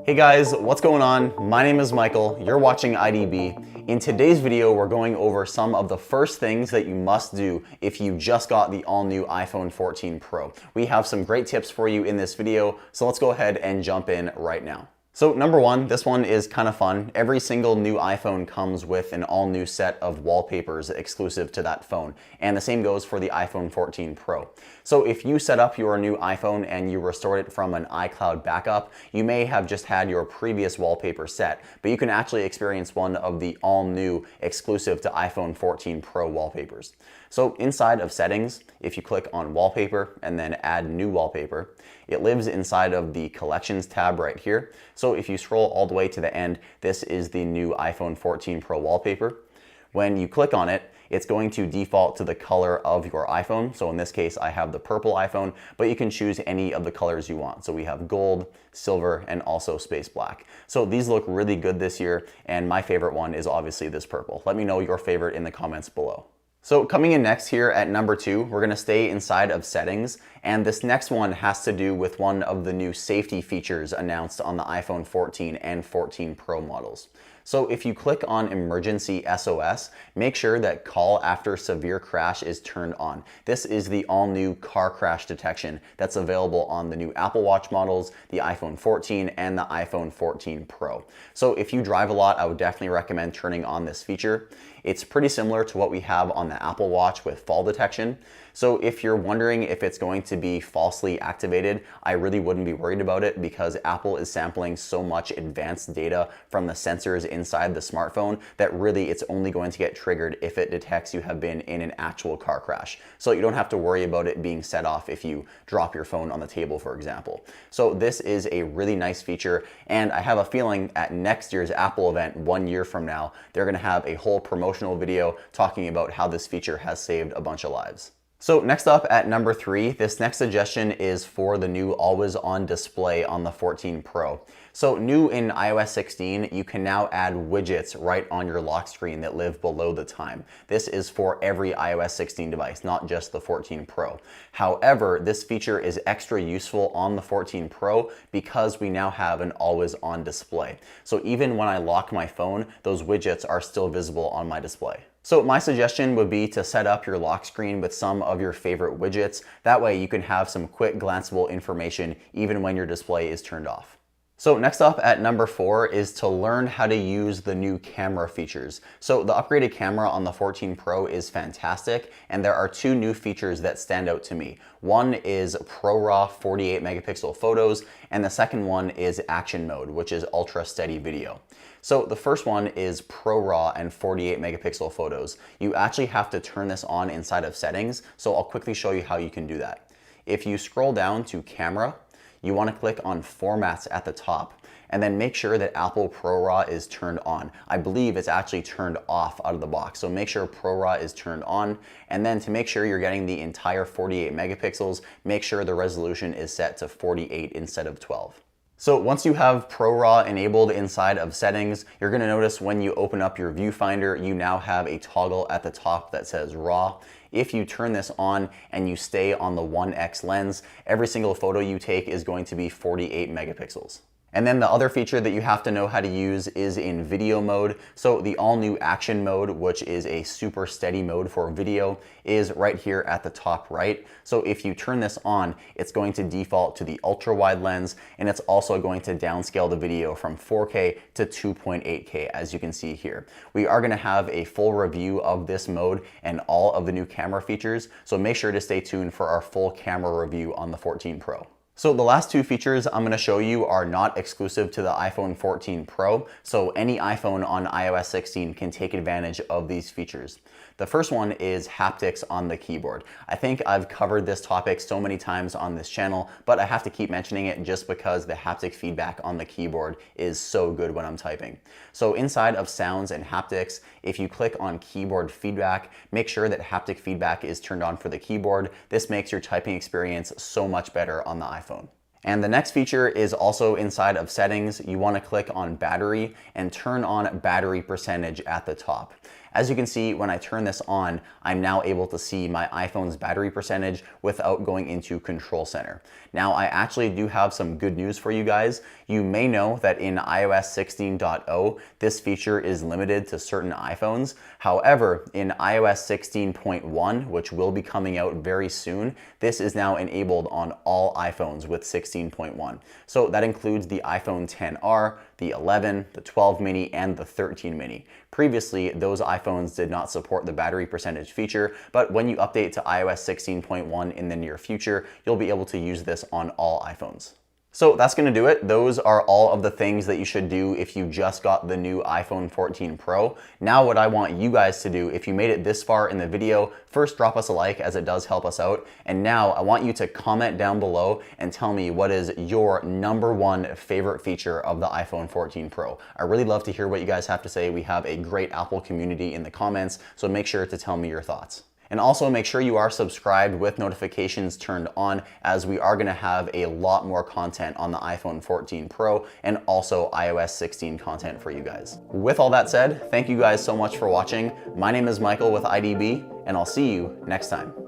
Hey guys, what's going on? My name is Michael, you're watching IDB. In today's video, we're going over some of the first things that you must do if you just got the all-new iPhone 14 Pro. We have some great tips for you in this video, so let's go ahead and jump in right now. So number one, this one is kind of fun. Every single new iPhone comes with an all new set of wallpapers exclusive to that phone. And the same goes for the iPhone 14 Pro. So if you set up your new iPhone and you restored it from an iCloud backup, you may have just had your previous wallpaper set, but you can actually experience one of the all new exclusive to iPhone 14 Pro wallpapers. So inside of settings, if you click on wallpaper and then add new wallpaper, it lives inside of the collections tab right here. So if you scroll all the way to the end, this is the new iPhone 14 Pro wallpaper. When you click on it, it's going to default to the color of your iPhone. So in this case, I have the purple iPhone, but you can choose any of the colors you want. So we have gold, silver, and also space black. So these look really good this year, and my favorite one is obviously this purple. Let me know your favorite in the comments below. So coming in next here at number 2, we're gonna stay inside of settings, and this next one has to do with one of the new safety features announced on the iPhone 14 and 14 Pro models. So if you click on emergency SOS, make sure that call after severe crash is turned on. This is the all new car crash detection that's available on the new Apple Watch models, the iPhone 14 and the iPhone 14 Pro. So if you drive a lot, I would definitely recommend turning on this feature. It's pretty similar to what we have on the Apple Watch with fall detection. So if you're wondering if it's going to be falsely activated, I really wouldn't be worried about it because Apple is sampling so much advanced data from the sensors inside the smartphone that really it's only going to get triggered if it detects you have been in an actual car crash. So you don't have to worry about it being set off if you drop your phone on the table, for example. So this is a really nice feature, and I have a feeling at next year's Apple event 1 year from now, they're gonna have a whole promotional video talking about how this feature has saved a bunch of lives. So next up at number 3, this next suggestion is for the new always on display on the 14 Pro. So new in iOS 16, you can now add widgets right on your lock screen that live below the time. This is for every iOS 16 device, not just the 14 Pro. However, this feature is extra useful on the 14 Pro because we now have an always on display. So even when I lock my phone, those widgets are still visible on my display. So my suggestion would be to set up your lock screen with some of your favorite widgets. That way you can have some quick glanceable information even when your display is turned off. So next up at number 4 is to learn how to use the new camera features. So the upgraded camera on the 14 Pro is fantastic, and there are 2 new features that stand out to me. One is ProRAW 48 megapixel photos, and the second one is action mode, which is ultra steady video. So the first one is ProRAW and 48 megapixel photos. You actually have to turn this on inside of settings, so I'll quickly show you how you can do that. If you scroll down to camera, you want to click on formats at the top and then make sure that Apple ProRAW is turned on. I believe it's actually turned off out of the box. So make sure ProRAW is turned on, and then to make sure you're getting the entire 48 megapixels, make sure the resolution is set to 48 instead of 12. So once you have ProRAW enabled inside of settings, you're gonna notice when you open up your viewfinder, you now have a toggle at the top that says RAW. If you turn this on and you stay on the 1x lens, every single photo you take is going to be 48 megapixels. And then the other feature that you have to know how to use is in video mode. So the all new action mode, which is a super steady mode for video, is right here at the top right. So if you turn this on, it's going to default to the ultra wide lens, and it's also going to downscale the video from 4K to 2.8K, as you can see here. We are gonna have a full review of this mode and all of the new camera features, so make sure to stay tuned for our full camera review on the 14 Pro. So the last 2 features I'm going to show you are not exclusive to the iPhone 14 Pro, so any iPhone on iOS 16 can take advantage of these features. The first one is haptics on the keyboard. I think I've covered this topic so many times on this channel, but I have to keep mentioning it just because the haptic feedback on the keyboard is so good when I'm typing. So inside of sounds and haptics, if you click on keyboard feedback, make sure that haptic feedback is turned on for the keyboard. This makes your typing experience so much better on the iPhone. And the next feature is also inside of settings. You want to click on battery and turn on battery percentage at the top. As you can see, when I turn this on, I'm now able to see my iPhone's battery percentage without going into Control Center. Now, I actually do have some good news for you guys. You may know that in iOS 16.0, this feature is limited to certain iPhones. However, in iOS 16.1, which will be coming out very soon, this is now enabled on all iPhones with 16.1. So that includes the iPhone XR, the 11, the 12 mini, and the 13 mini. Previously, those iPhones did not support the battery percentage feature, but when you update to iOS 16.1 in the near future, you'll be able to use this on all iPhones. So that's gonna do it. Those are all of the things that you should do if you just got the new iPhone 14 Pro. Now what I want you guys to do, if you made it this far in the video, first drop us a like as it does help us out. And now I want you to comment down below and tell me what is your #1 favorite feature of the iPhone 14 Pro. I really love to hear what you guys have to say. We have a great Apple community in the comments, so make sure to tell me your thoughts. And also make sure you are subscribed with notifications turned on, as we are going to have a lot more content on the iPhone 14 Pro and also iOS 16 content for you guys. With all that said, thank you guys so much for watching. My name is Michael with IDB, and I'll see you next time.